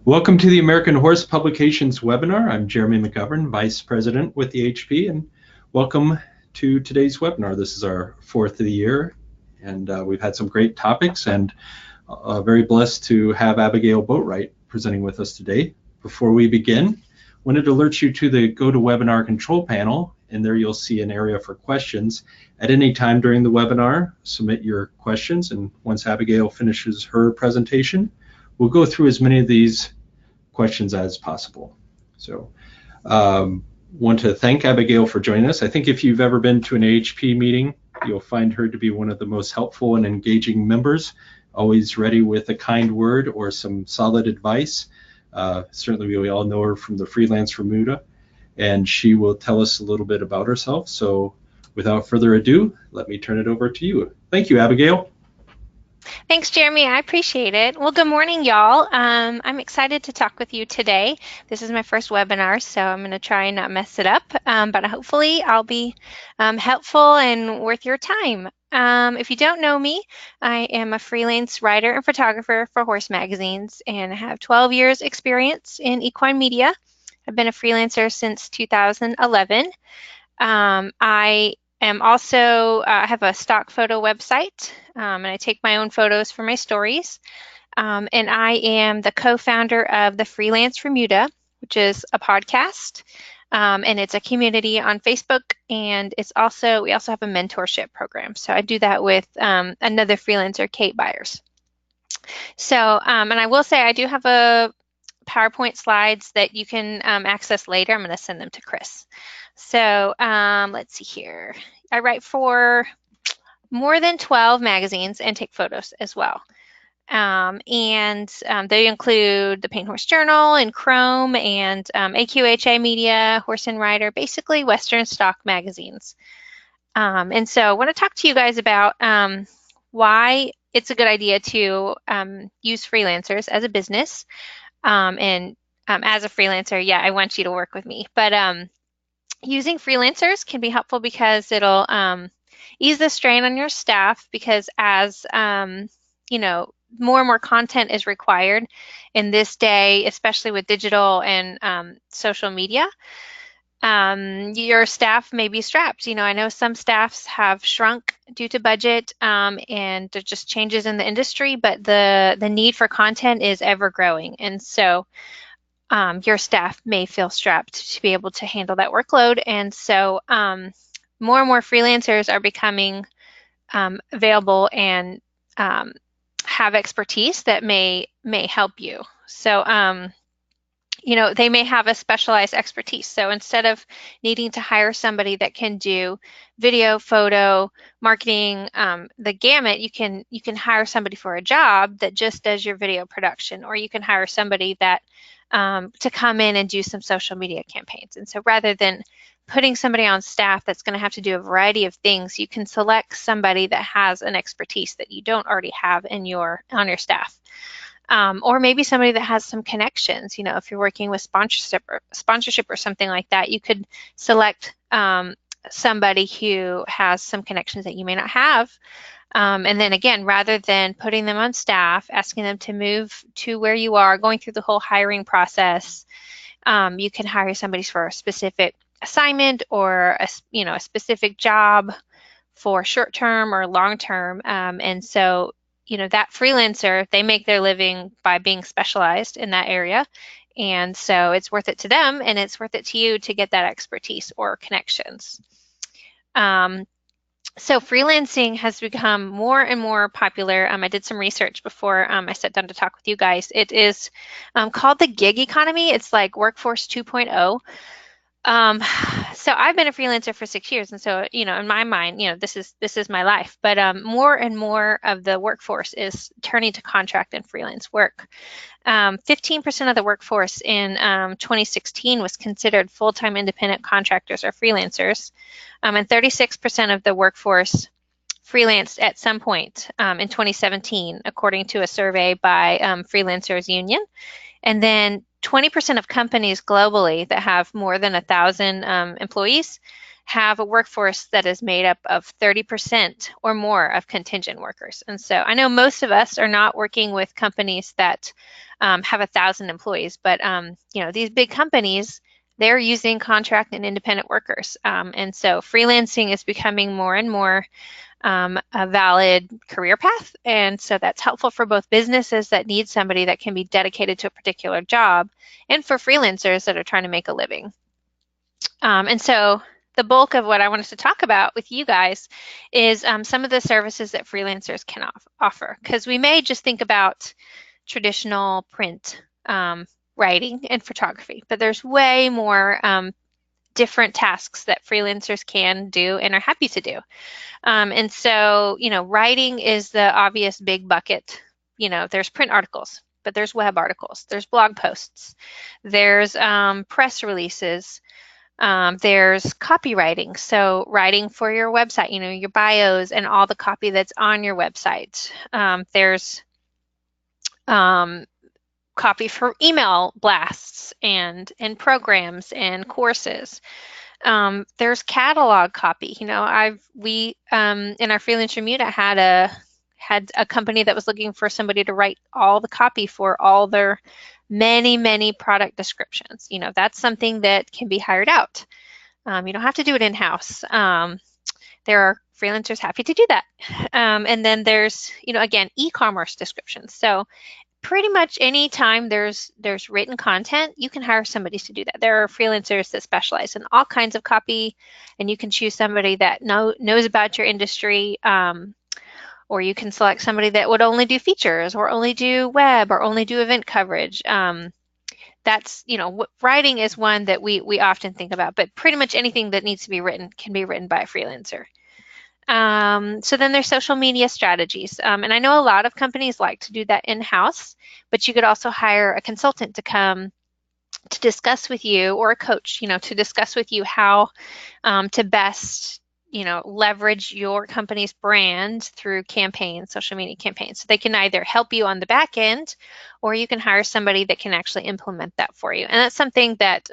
Welcome to the American Horse Publications webinar. I'm Jeremy McGovern, Vice President with the HP, and welcome to today's webinar. This is our fourth of the year, and we've had some great topics, and very blessed to have Abigail Boatwright presenting with us today. Before we begin, I wanted to alert you to the GoToWebinar control panel, and there you'll see an area for questions. At any time during the webinar, submit your questions, and once Abigail finishes her presentation, we'll go through as many of these questions as possible. So want to thank Abigail for joining us. I think if you've ever been to an AHP meeting, you'll find her to be one of the most helpful and engaging members, always ready with a kind word or some solid advice. Certainly we all know her from the Freelance Remuda, and she will tell us a little bit about herself. So without further ado, let me turn it over to you. Thank you, Abigail. Thanks, Jeremy. I appreciate it. Well, good morning, y'all. I'm excited to talk with you today. This is my first webinar, so I'm going to try and not mess it up, but hopefully I'll be helpful and worth your time. If you don't know me, I am a freelance writer and photographer for horse magazines, and I have 12 years experience in equine media. I've been a freelancer since 2011. I am also have a stock photo website, and I take my own photos for my stories. And I am the co-founder of the Freelance Remuda, which is a podcast, and it's a community on Facebook. And we also have a mentorship program. So I do that with another freelancer, Kate Byers. So, and I will say I do have a PowerPoint slides that you can access later. I'm going to send them to Chris. So let's see here. I write for more than 12 magazines and take photos as well. They include the Paint Horse Journal and Chrome and AQHA Media, Horse and Rider, basically Western stock magazines. And so I want to talk to you guys about why it's a good idea to use freelancers as a business. As a freelancer, yeah, I want you to work with me. But using freelancers can be helpful because it'll ease the strain on your staff, because as you know, more and more content is required in this day, especially with digital and social media. Your staff may be strapped. You know, I know some staffs have shrunk due to budget and there's just changes in the industry, but the need for content is ever growing. And so your staff may feel strapped to be able to handle that workload. And so more and more freelancers are becoming available and have expertise that may help you. So, you know, they may have a specialized expertise. So instead of needing to hire somebody that can do video, photo, marketing, the gamut, you can hire somebody for a job that just does your video production, or you can hire somebody that to come in and do some social media campaigns. And so rather than putting somebody on staff that's going to have to do a variety of things, you can select somebody that has an expertise that you don't already have on your staff. Or maybe somebody that has some connections. You know, if you're working with sponsorship or something like that, you could select somebody who has some connections that you may not have. And then again, rather than putting them on staff, asking them to move to where you are, going through the whole hiring process, you can hire somebody for a specific assignment or a specific job for short term or long term. And so, you know, that freelancer, they make their living by being specialized in that area. And so it's worth it to them, and it's worth it to you to get that expertise or connections. So freelancing has become more and more popular. I did some research before I sat down to talk with you guys. It is called the gig economy. It's like workforce 2.0. So I've been a freelancer for 6 years, and so, you know, in my mind, you know, this is my life. But more and more of the workforce is turning to contract and freelance work. 15% of the workforce in 2016 was considered full-time independent contractors or freelancers, and 36% of the workforce freelanced at some point in 2017, according to a survey by Freelancers Union. And then 20% of companies globally that have more than 1,000 employees have a workforce that is made up of 30% or more of contingent workers. And so I know most of us are not working with companies that have 1,000 employees, but these big companies, they're using contract and independent workers. And so freelancing is becoming more and more a valid career path. And so that's helpful for both businesses that need somebody that can be dedicated to a particular job and for freelancers that are trying to make a living. And so the bulk of what I wanted to talk about with you guys is some of the services that freelancers can offer, because we may just think about traditional print writing and photography, but there's way more different tasks that freelancers can do and are happy to do. And so, writing is the obvious big bucket. There's print articles, but there's web articles, there's blog posts, there's press releases, there's copywriting. So writing for your website, your bios and all the copy that's on your website. There's copy for email blasts and programs and courses. There's catalog copy. We in our freelancer meet, I had a company that was looking for somebody to write all the copy for all their many product descriptions. That's something that can be hired out. You don't have to do it in-house. There are freelancers happy to do that. And then there's, again, e-commerce descriptions. So pretty much any time there's written content, you can hire somebody to do that. There are freelancers that specialize in all kinds of copy, and you can choose somebody that knows about your industry, or you can select somebody that would only do features or only do web or only do event coverage. That's, writing is one that we often think about, but pretty much anything that needs to be written can be written by a freelancer. So then there's social media strategies. And I know a lot of companies like to do that in-house, but you could also hire a consultant to come to discuss with you, or a coach, to discuss with you how to best, leverage your company's brand through campaigns, social media campaigns. So they can either help you on the back end, or you can hire somebody that can actually implement that for you. And that's something that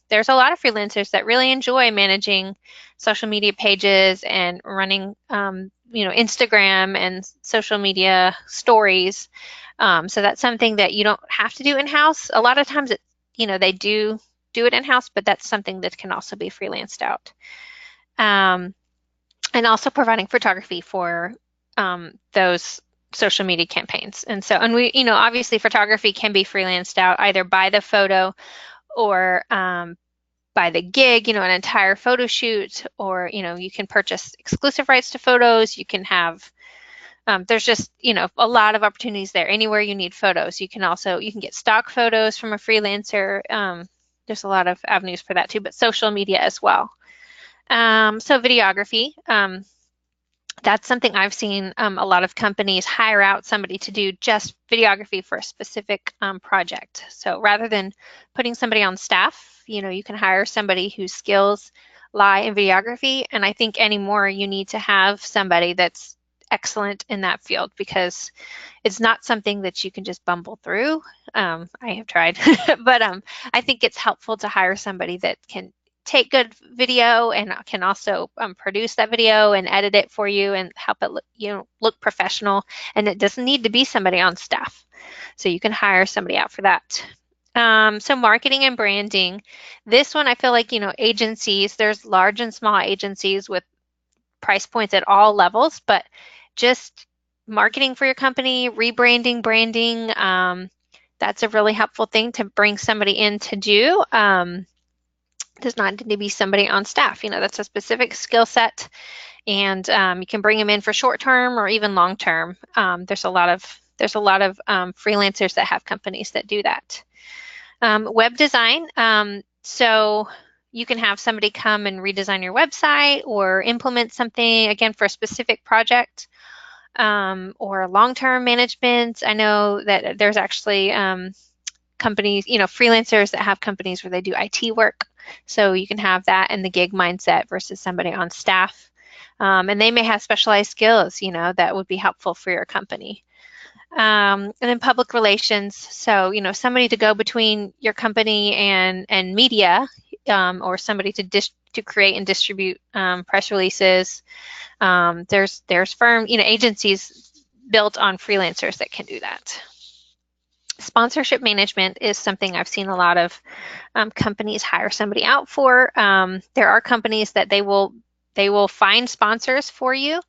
there's a lot of freelancers that really enjoy managing social media pages and running, Instagram and social media stories. So that's something that you don't have to do in-house. A lot of times, they do it in-house, but that's something that can also be freelanced out. And also providing photography for those social media campaigns. And we, obviously photography can be freelanced out either by the photo or by the gig, an entire photo shoot, or, you can purchase exclusive rights to photos. You can have, there's just, a lot of opportunities there. Anywhere you need photos, you can get stock photos from a freelancer. There's a lot of avenues for that too, but social media as well. So videography, that's something I've seen a lot of companies hire out somebody to do just videography for a specific project. So rather than putting somebody on staff, you can hire somebody whose skills lie in videography. And I think anymore you need to have somebody that's excellent in that field, because it's not something that you can just bumble through. I have tried, but I think it's helpful to hire somebody that can take good video and can also produce that video and edit it for you and help it look professional. And it doesn't need to be somebody on staff, so you can hire somebody out for that. So marketing and branding, this one I feel like, agencies, there's large and small agencies with price points at all levels, but just marketing for your company, rebranding, branding, that's a really helpful thing to bring somebody in to do. Does not need to be somebody on staff. That's a specific skill set, and you can bring them in for short term or even long term. There's a lot of freelancers that have companies that do that. Web design. So you can have somebody come and redesign your website or implement something, again, for a specific project, or long-term management. I know that there's actually companies, freelancers that have companies where they do IT work. So you can have that in the gig mindset versus somebody on staff. And they may have specialized skills, that would be helpful for your company. And then public relations. So, somebody to go between your company and media, or somebody to create and distribute press releases. There's agencies built on freelancers that can do that. Sponsorship management is something I've seen a lot of companies hire somebody out for. There are companies that they will find sponsors for you,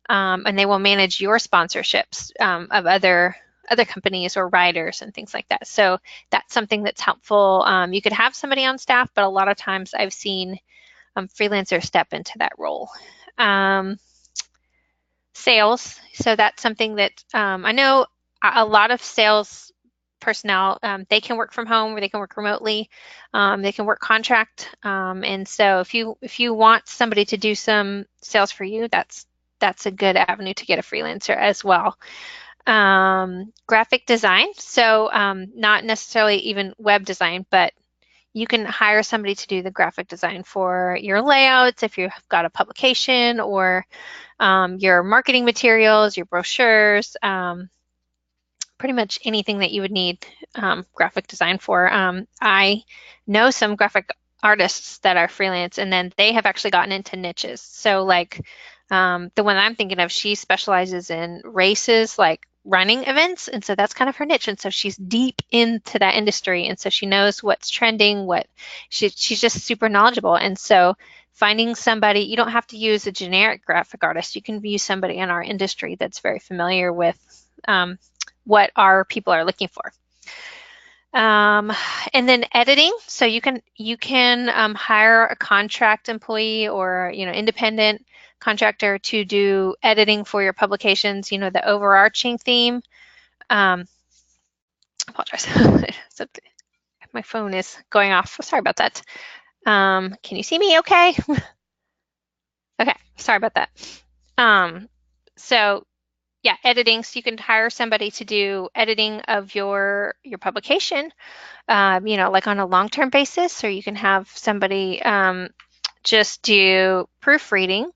and they will manage your sponsorships of other companies or writers and things like that. So that's something that's helpful. You could have somebody on staff, but a lot of times I've seen freelancers step into that role. Sales. So that's something that I know a lot of sales personnel, they can work from home or they can work remotely. They can work contract. And so if you want somebody to do some sales for you, that's a good avenue to get a freelancer as well. Graphic design. So not necessarily even web design, but you can hire somebody to do the graphic design for your layouts if you've got a publication, or your marketing materials, your brochures, pretty much anything that you would need graphic design for. I know some graphic artists that are freelance, and then they have actually gotten into niches. So like the one I'm thinking of, she specializes in races, like running events, and so that's kind of her niche. And so she's deep into that industry, and so she knows what's trending, she's just super knowledgeable. And so finding somebody, you don't have to use a generic graphic artist. You can use somebody in our industry that's very familiar with what our people are looking for. And then editing. So you can hire a contract employee or independent contractor to do editing for your publications. The overarching theme. Apologize. My phone is going off. Sorry about that. Can you see me okay? Okay, sorry about that. So yeah, editing. So you can hire somebody to do editing of your publication, like on a long-term basis, or you can have somebody just do proofreading,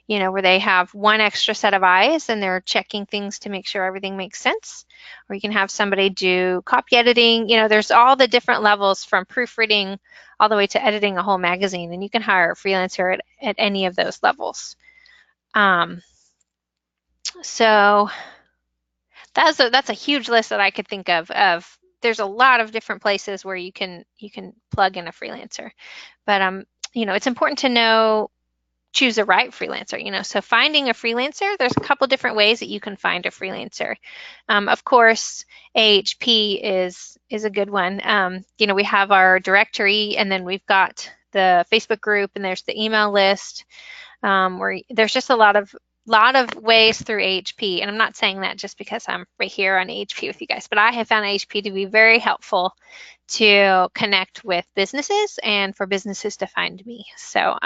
where they have one extra set of eyes and they're checking things to make sure everything makes sense. Or you can have somebody do copy editing. There's all the different levels from proofreading all the way to editing a whole magazine, and you can hire a freelancer at any of those levels. So that's a huge list that I could think of. There's a lot of different places where you can plug in a freelancer, but it's important to choose the right freelancer. So finding a freelancer, there's a couple different ways that you can find a freelancer. Of course, AHP is a good one. We have our directory, and then we've got the Facebook group, and there's the email list, where there's just a lot of ways through AHP. And I'm not saying that just because I'm right here on AHP with you guys, but I have found AHP to be very helpful to connect with businesses and for businesses to find me. So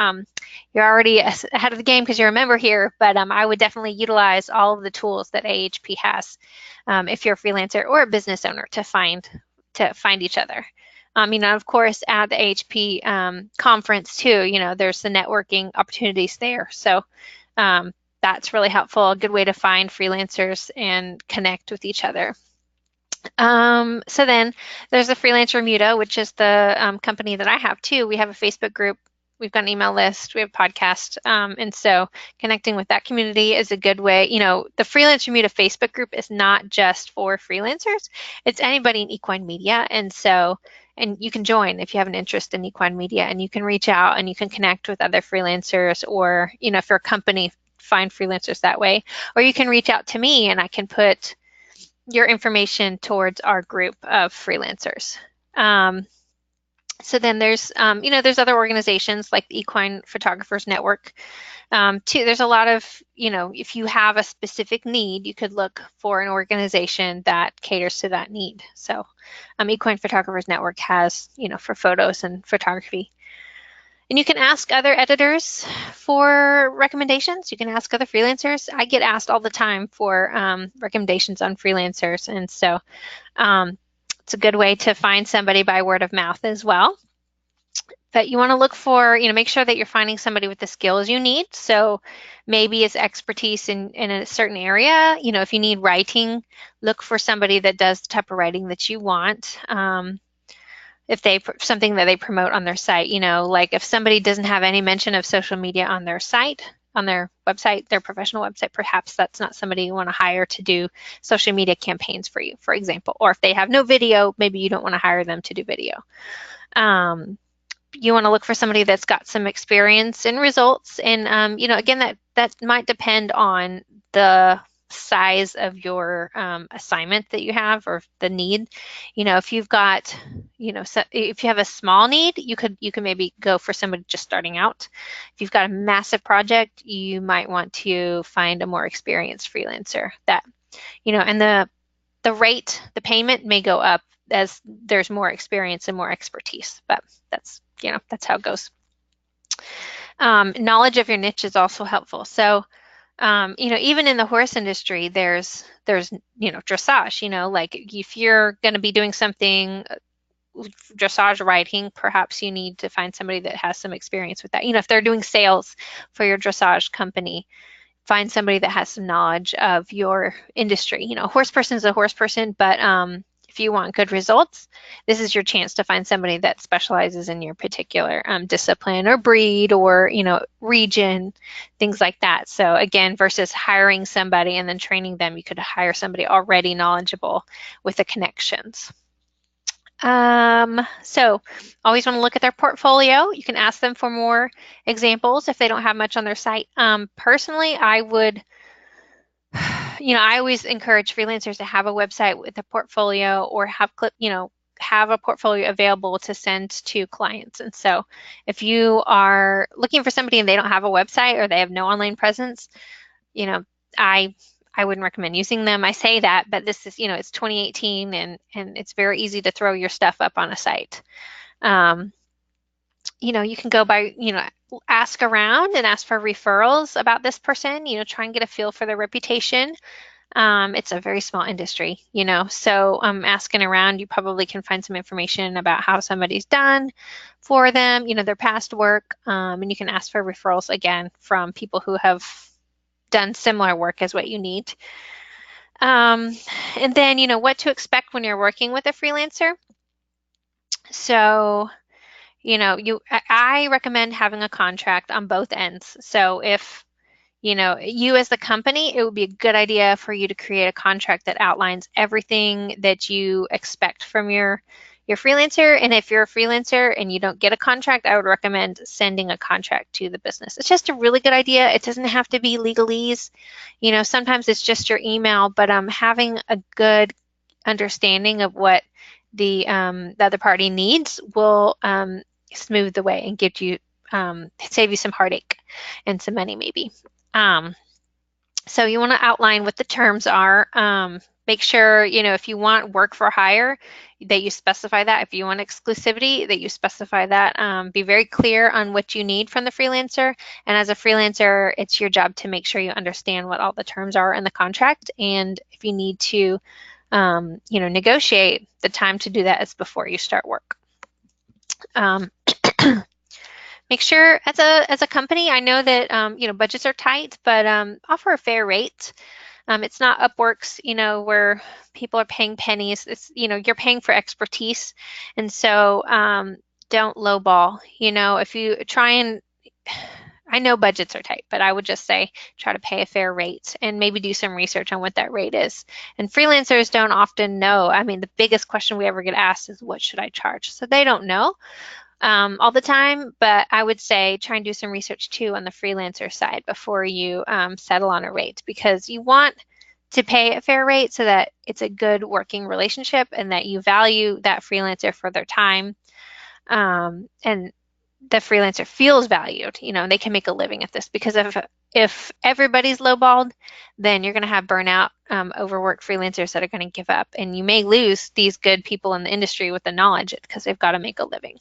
you're already ahead of the game because you're a member here, but I would definitely utilize all of the tools that AHP has if you're a freelancer or a business owner to find each other. Of course, at the AHP conference too, there's the networking opportunities there. So that's really helpful, a good way to find freelancers and connect with each other. So then there's the Freelancer Muto, which is the company that I have too. We have a Facebook group, we've got an email list, we have a podcast, and so connecting with that community is a good way. The Freelancer Muto Facebook group is not just for freelancers, it's anybody in equine media, and you can join if you have an interest in equine media, and you can reach out and you can connect with other freelancers, or if you're a company, find freelancers that way, or you can reach out to me and I can put your information towards our group of freelancers. So then there's other organizations like the Equine Photographers Network too. There's a lot of, if you have a specific need, you could look for an organization that caters to that need. So Equine Photographers Network has, for photos and photography. And you can ask other editors for recommendations. You can ask other freelancers. I get asked all the time for recommendations on freelancers. And so it's a good way to find somebody by word of mouth as well. But you want to look for, make sure that you're finding somebody with the skills you need. So maybe it's expertise in a certain area. If you need writing, look for somebody that does the type of writing that you want. if they something that they promote on their site, like if somebody doesn't have any mention of social media on their site, on their website, their professional website, perhaps that's not somebody you want to hire to do social media campaigns for you, for example. Or if they have no video, maybe you don't want to hire them to do video. You want to look for somebody that's got some experience in results. And, again, that might depend on the size of your assignment that you have or the need. If you've got, so if you have a small need, you can maybe go for somebody just starting out. If you've got a massive project, you might want to find a more experienced freelancer that, and the rate, the payment may go up as there's more experience and more expertise, but that's how it goes. Knowledge of your niche is also helpful. So, even in the horse industry, there's dressage. Like if you're going to be doing something dressage riding, perhaps you need to find somebody that has some experience with that. If they're doing sales for your dressage company, find somebody that has some knowledge of your industry. A horse person is a horse person, but if you want good results, this is your chance to find somebody that specializes in your particular discipline or breed or, region, things like that. So again, versus hiring somebody and then training them, you could hire somebody already knowledgeable with the connections. So always want to look at their portfolio. You can ask them for more examples if they don't have much on their site. Personally, I would, I always encourage freelancers to have a website with a portfolio or have a portfolio available to send to clients. And so if you are looking for somebody and they don't have a website or they have no online presence, I wouldn't recommend using them. I say that, but this is, it's 2018 and it's very easy to throw your stuff up on a site. You can go by, ask around and ask for referrals about this person, try and get a feel for their reputation. It's a very small industry, so asking around, you probably can find some information about how somebody's done for them, their past work, and you can ask for referrals again from people who have done similar work as what you need. And then, what to expect when you're working with a freelancer. So, I recommend having a contract on both ends. So if, you as the company, it would be a good idea for you to create a contract that outlines everything that you expect from your freelancer. And if you're a freelancer and you don't get a contract, I would recommend sending a contract to the business. It's just a really good idea. It doesn't have to be legalese. Sometimes it's just your email, but having a good understanding of what the other party needs will smooth the way and give you save you some heartache and some money maybe. So you want to outline what the terms are. Make sure, if you want work for hire, that you specify that. If you want exclusivity, that you specify that. Be very clear on what you need from the freelancer. And as a freelancer, it's your job to make sure you understand what all the terms are in the contract. And if you need to, negotiate, the time to do that is before you start work. Make sure as a company, I know that budgets are tight, but offer a fair rate. It's not Upworks, where people are paying pennies. It's you're paying for expertise, and so don't lowball. If you try and, I know budgets are tight, but I would just say try to pay a fair rate and maybe do some research on what that rate is. And freelancers don't often know. I mean, the biggest question we ever get asked is, what should I charge? So they don't know all the time, but I would say try and do some research too on the freelancer side before you settle on a rate, because you want to pay a fair rate so that it's a good working relationship and that you value that freelancer for their time, and the freelancer feels valued. They can make a living at this, because if everybody's lowballed, then you're going to have burnout, overworked freelancers that are going to give up, and you may lose these good people in the industry with the knowledge because they've got to make a living.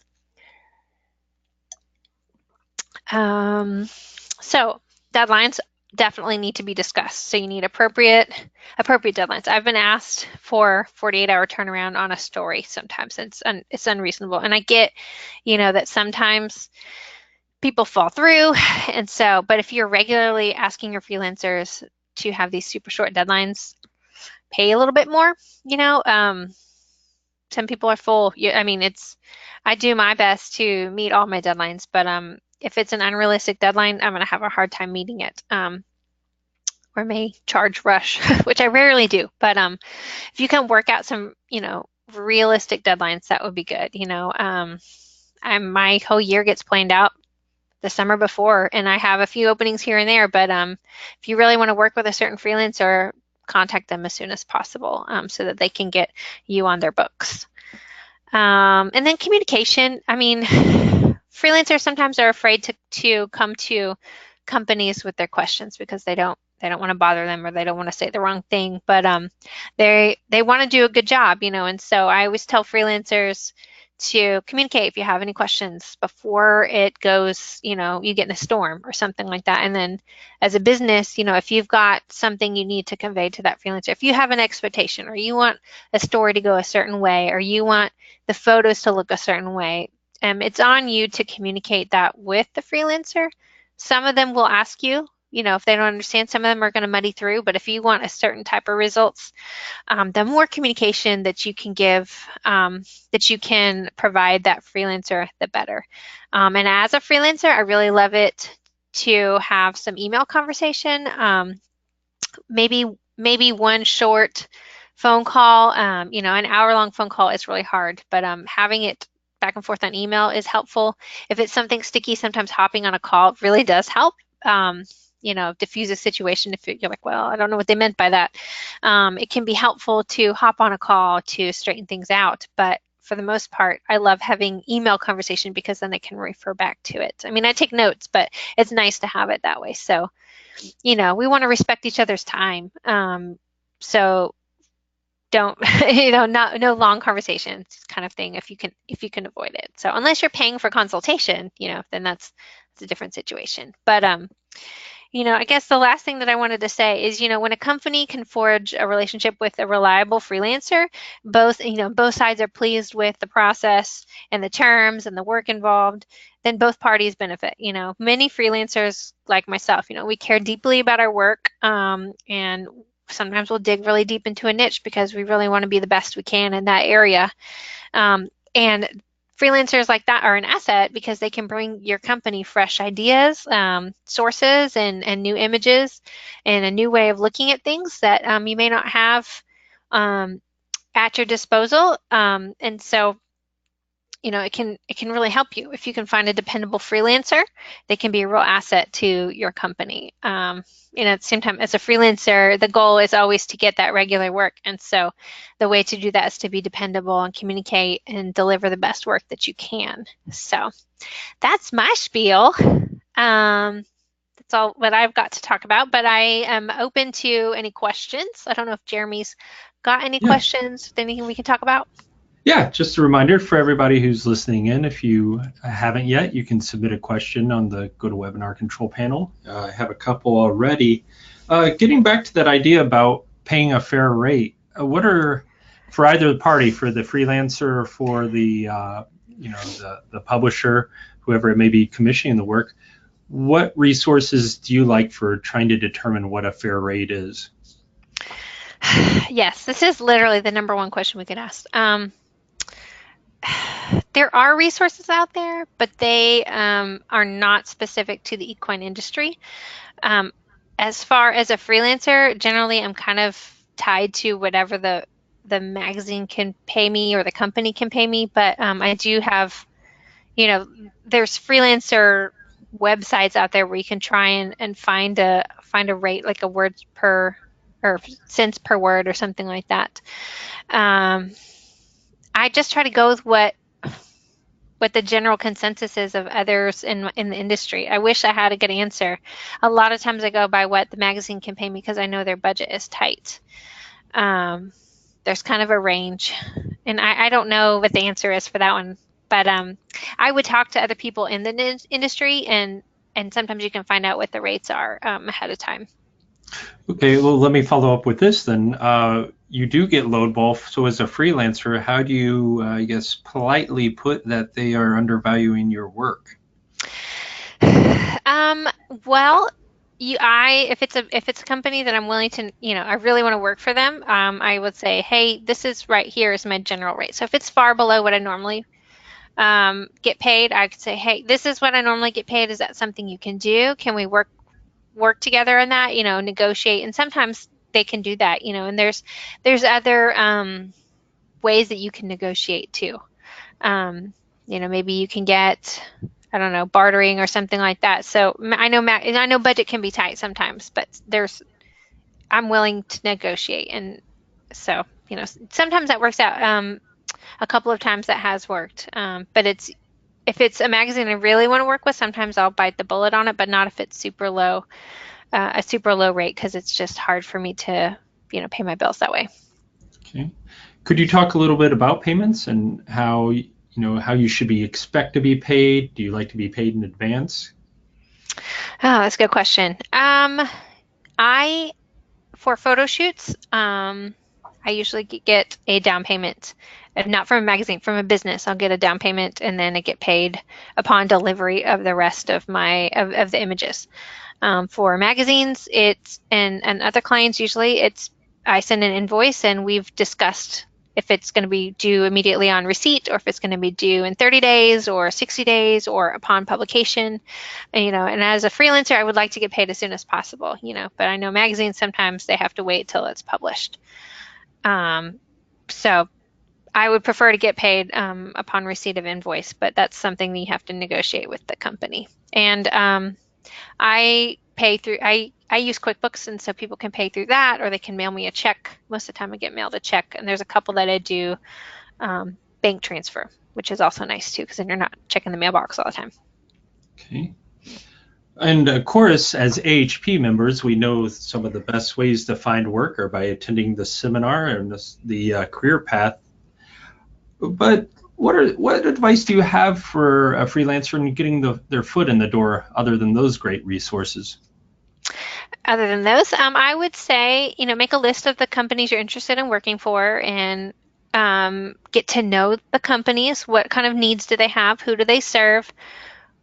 So deadlines definitely need to be discussed. So you need appropriate deadlines. I've been asked for 48-hour turnaround on a story sometimes. It's unreasonable. And I get, that sometimes people fall through. And so, but if you're regularly asking your freelancers to have these super short deadlines, pay a little bit more, some people are full. I mean, I do my best to meet all my deadlines, but if it's an unrealistic deadline, I'm going to have a hard time meeting it. Or may charge rush, which I rarely do. But if you can work out some, realistic deadlines, that would be good. My whole year gets planned out the summer before, and I have a few openings here and there. But if you really want to work with a certain freelancer, contact them as soon as possible so that they can get you on their books. And then communication. I mean, freelancers sometimes are afraid to come to companies with their questions because they don't want to bother them, or they don't want to say the wrong thing, but they want to do a good job, and so I always tell freelancers to communicate if you have any questions before it goes, you get in a storm or something like that. And then as a business, if you've got something you need to convey to that freelancer, if you have an expectation, or you want a story to go a certain way, or you want the photos to look a certain way, it's on you to communicate that with the freelancer. Some of them will ask you, if they don't understand. Some of them are going to muddy through, but if you want a certain type of results, the more communication that you can give, that you can provide that freelancer, the better. And as a freelancer, I really love it to have some email conversation. Maybe one short phone call. An hour-long phone call is really hard, but having it back and forth on email is helpful. If it's something sticky, sometimes hopping on a call really does help. Diffuse a situation. If you're like, well, I don't know what they meant by that. It can be helpful to hop on a call to straighten things out. But for the most part, I love having email conversation because then I can refer back to it. I mean, I take notes, but it's nice to have it that way. So, we want to respect each other's time. So don't, no long conversations kind of thing if you can avoid it. So unless you're paying for consultation, then that's a different situation. But I guess the last thing that I wanted to say is, when a company can forge a relationship with a reliable freelancer, both sides are pleased with the process and the terms and the work involved, then both parties benefit. Many freelancers like myself, we care deeply about our work, and sometimes we'll dig really deep into a niche because we really want to be the best we can in that area. And freelancers like that are an asset because they can bring your company fresh ideas, sources, and new images, and a new way of looking at things that you may not have at your disposal. And so, it can really help you if you can find a dependable freelancer. They can be a real asset to your company. At the same time, as a freelancer, the goal is always to get that regular work. And so the way to do that is to be dependable and communicate and deliver the best work that you can. So that's my spiel. That's all what I've got to talk about, but I am open to any questions. I don't know if Jeremy's got any Yeah. questions, anything we can talk about. Yeah, just a reminder for everybody who's listening in, if you haven't yet, you can submit a question on the GoToWebinar control panel. I have a couple already. Getting back to that idea about paying a fair rate, what are, for either party, for the freelancer or for the publisher, whoever it may be commissioning the work, what resources do you like for trying to determine what a fair rate is? Yes, this is literally the number one question we get asked. There are resources out there, but they are not specific to the equine industry. As far as a freelancer, generally I'm kind of tied to whatever the magazine can pay me or the company can pay me, but I do have, there's freelancer websites out there where you can try and find a rate, like a word per or cents per word or something like that. I just try to go with what the general consensus is of others in the industry. I wish I had a good answer. A lot of times I go by what the magazine can pay me because I know their budget is tight. There's kind of a range, and I don't know what the answer is for that one. But I would talk to other people in the industry, and sometimes you can find out what the rates are ahead of time. Okay, well, let me follow up with this then. You do get lowball, so as a freelancer, how do you, I guess, politely put that they are undervaluing your work? Well, if it's a company that I'm willing to, I really want to work for them, I would say, hey, this is right here is my general rate. So if it's far below what I normally get paid, I could say, hey, this is what I normally get paid. Is that something you can do? Can we work together on that? Negotiate. And sometimes they can do that. And there's other ways that you can negotiate too. Um, maybe you can get, I don't know, bartering or something like that. So I know budget can be tight sometimes, but I'm willing to negotiate. And so, sometimes that works out. A couple of times that has worked. But if it's a magazine I really want to work with, sometimes I'll bite the bullet on it, but not if it's a super low rate, because it's just hard for me to, pay my bills that way. Okay. Could you talk a little bit about payments and how you should be expect to be paid? Do you like to be paid in advance? Oh, that's a good question. I For photo shoots, I usually get a down payment, not from a magazine, from a business. I'll get a down payment and then I get paid upon delivery of the rest of of the images. For magazines, and other clients, usually I send an invoice and we've discussed if it's going to be due immediately on receipt, or if it's going to be due in 30 days or 60 days or upon publication. And as a freelancer, I would like to get paid as soon as possible, but I know magazines, sometimes they have to wait till it's published. So I would prefer to get paid upon receipt of invoice, but that's something that you have to negotiate with the company. And I use QuickBooks, and so people can pay through that, or they can mail me a check. Most of the time I get mailed a check, and there's a couple that I do bank transfer, which is also nice too, because then you're not checking the mailbox all the time. Okay. And of course, as AHP members, we know some of the best ways to find work are by attending the seminar and the career path. But what advice do you have for a freelancer in getting their foot in the door, other than those great resources? Other than those, I would say, make a list of the companies you're interested in working for, and get to know the companies. What kind of needs do they have? Who do they serve?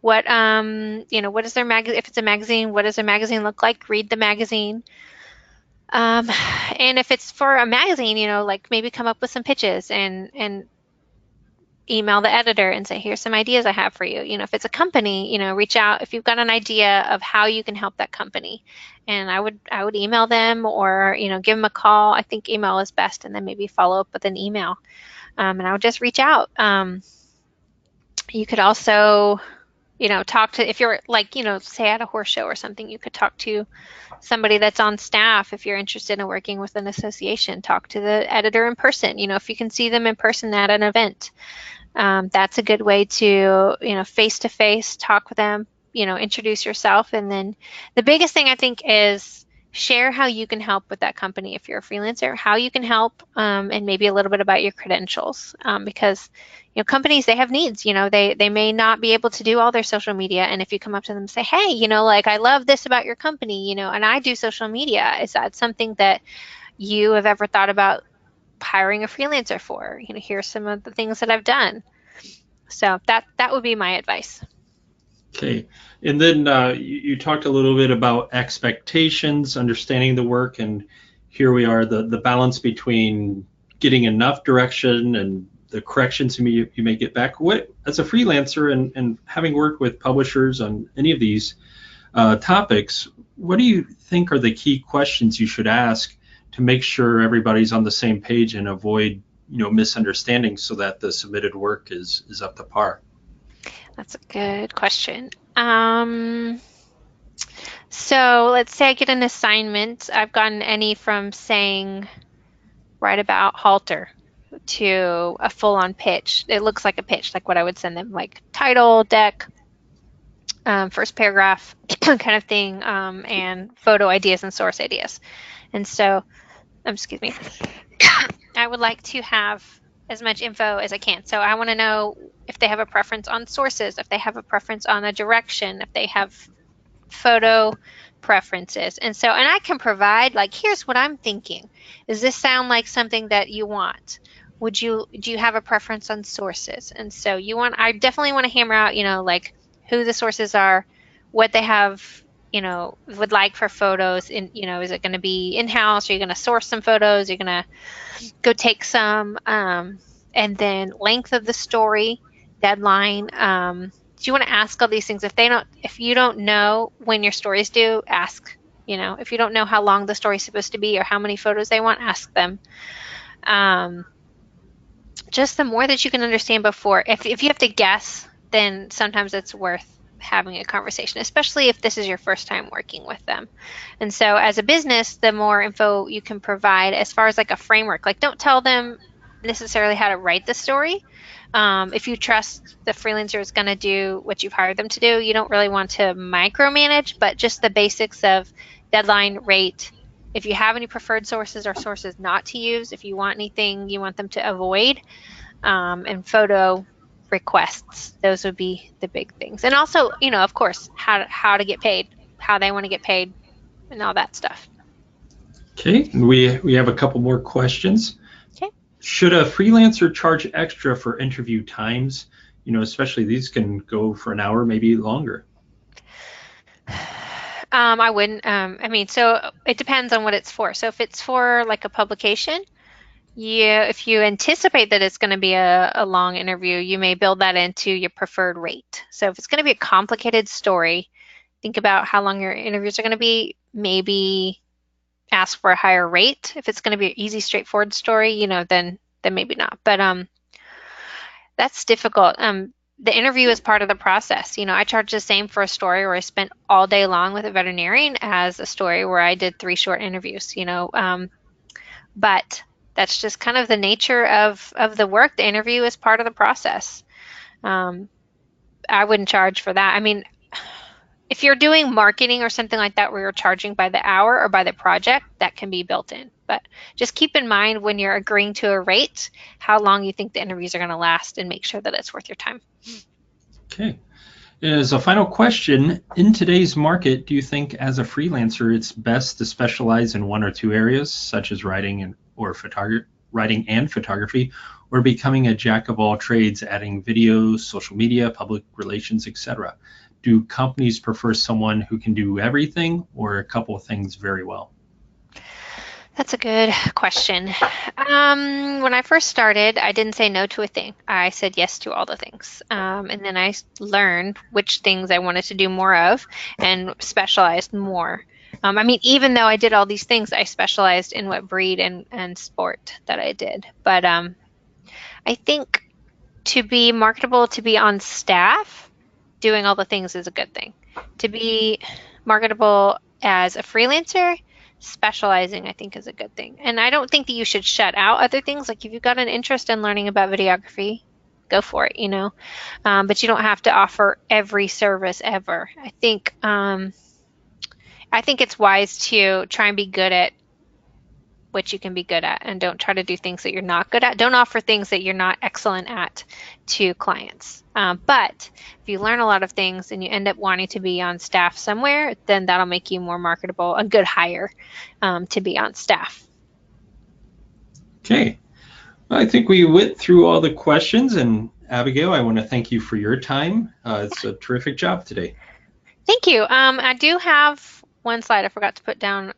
What is their magazine? If it's a magazine, what does their magazine look like? Read the magazine. Um, and if it's for a magazine, like maybe come up with some pitches and email the editor and say, here's some ideas I have for you. If it's a company, reach out if you've got an idea of how you can help that company. And I would email them, or, give them a call. I think email is best, and then maybe follow up with an email. And I would just reach out. You could also, talk to, if you're like, say at a horse show or something, you could talk to somebody that's on staff. If you're interested in working with an association, talk to the editor in person. If you can see them in person at an event, that's a good way to, face to face, talk with them, introduce yourself. And then the biggest thing I think is share how you can help with that company. If you're a freelancer, how you can help, and maybe a little bit about your credentials, because companies, they have needs. They may not be able to do all their social media, and if you come up to them and say, hey, like, I love this about your company, and I do social media, is that something that you have ever thought about hiring a freelancer for? Here's some of the things that I've done. So that would be my advice. Okay. And then you talked a little bit about expectations, understanding the work, and here we are, the balance between getting enough direction and the corrections you may get back. What, as a freelancer and having worked with publishers on any of these topics, what do you think are the key questions you should ask to make sure everybody's on the same page and avoid misunderstandings, so that the submitted work is up to par? That's a good question. So let's say I get an assignment. I've gotten any from saying, write about halter, to a full-on pitch. It looks like a pitch, like what I would send them, like title, deck, first paragraph kind of thing, and photo ideas and source ideas. And so, excuse me, I would like to have as much info as I can. So I want to know if they have a preference on sources, if they have a preference on a direction, if they have photo preferences. And I can provide, like, here's what I'm thinking. Does this sound like something that you want? Do you have a preference on sources? And so I definitely want to hammer out, like, who the sources are, what they have would like for photos. Is it going to be in-house? Are you going to source some photos? Are you going to go take some? And then length of the story, deadline. So you want to ask all these things. If you don't know when your story's due, ask. If you don't know how long the story's supposed to be or how many photos they want, ask them. Just the more that you can understand before, if you have to guess, then sometimes it's worth having a conversation, especially if this is your first time working with them. And so as a business, the more info you can provide as far as like a framework, like don't tell them necessarily how to write the story. If you trust the freelancer is going to do what you've hired them to do, you don't really want to micromanage, but just the basics of deadline, rate. If you have any preferred sources or sources not to use, if you want anything you want them to avoid, and photo requests, those would be the big things. And also, of course, how to get paid, how they want to get paid, and all that stuff. Okay, we have a couple more questions. Okay. Should a freelancer charge extra for interview times? Especially these can go for an hour, maybe longer. I wouldn't. So it depends on what it's for. So if it's for like a publication, if you anticipate that it's going to be a long interview, you may build that into your preferred rate. So if it's going to be a complicated story, think about how long your interviews are going to be. Maybe ask for a higher rate. If it's going to be an easy, straightforward story, then maybe not. But that's difficult. The interview is part of the process. I charge the same for a story where I spent all day long with a veterinarian as a story where I did 3 short interviews. But that's just kind of the nature of the work. The interview is part of the process. I wouldn't charge for that. If you're doing marketing or something like that where you're charging by the hour or by the project, that can be built in. But just keep in mind when you're agreeing to a rate, how long you think the interviews are going to last, and make sure that it's worth your time. Okay. As a final question, in today's market, do you think as a freelancer it's best to specialize in 1 or 2 areas, such as writing and photography, or becoming a jack of all trades, adding videos, social media, public relations, etc.? Do companies prefer someone who can do everything or a couple of things very well? That's a good question. When I first started, I didn't say no to a thing. I said yes to all the things. And then I learned which things I wanted to do more of and specialized more. Even though I did all these things, I specialized in what breed and sport that I did. But I think to be marketable, to be on staff, doing all the things is a good thing. To be marketable as a freelancer, specializing, I think, is a good thing. And I don't think that you should shut out other things. Like if you've got an interest in learning about videography, go for it, but you don't have to offer every service ever. I think it's wise to try and be good at what you can be good at, and don't try to do things that you're not good at. Don't offer things that you're not excellent at to clients. But if you learn a lot of things and you end up wanting to be on staff somewhere, then that'll make you more marketable, a good hire to be on staff. Okay. I think we went through all the questions, and Abigail, I want to thank you for your time. It's a terrific job today. Thank you. I do have one slide I forgot to put down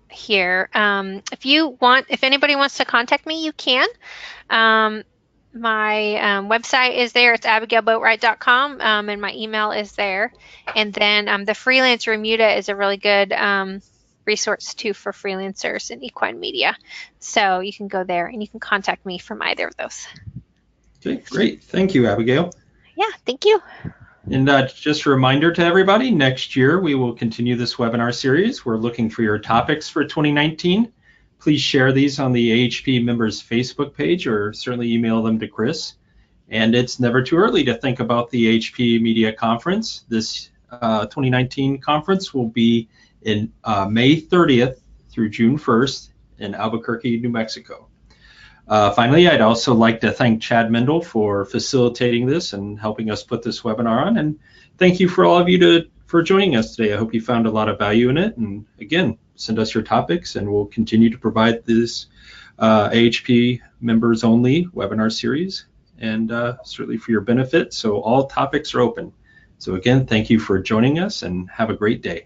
here. If anybody wants to contact me, you can. My website is there. It's abigailboatwright.com, and my email is there. And then the Freelancer Remuda is a really good resource too for freelancers in equine media. So you can go there and you can contact me from either of those. Okay, great. Thank you, Abigail. Yeah, thank you. And just a reminder to everybody, next year we will continue this webinar series. We're looking for your topics for 2019. Please share these on the AHP members Facebook page, or certainly email them to Chris. And it's never too early to think about the AHP Media Conference. This 2019 conference will be in May 30th through June 1st in Albuquerque, New Mexico. Finally, I'd also like to thank Chad Mendel for facilitating this and helping us put this webinar on. And thank you for all of you for joining us today. I hope you found a lot of value in it. And again, send us your topics and we'll continue to provide this AHP members only webinar series, and certainly for your benefit. So all topics are open. So again, thank you for joining us and have a great day.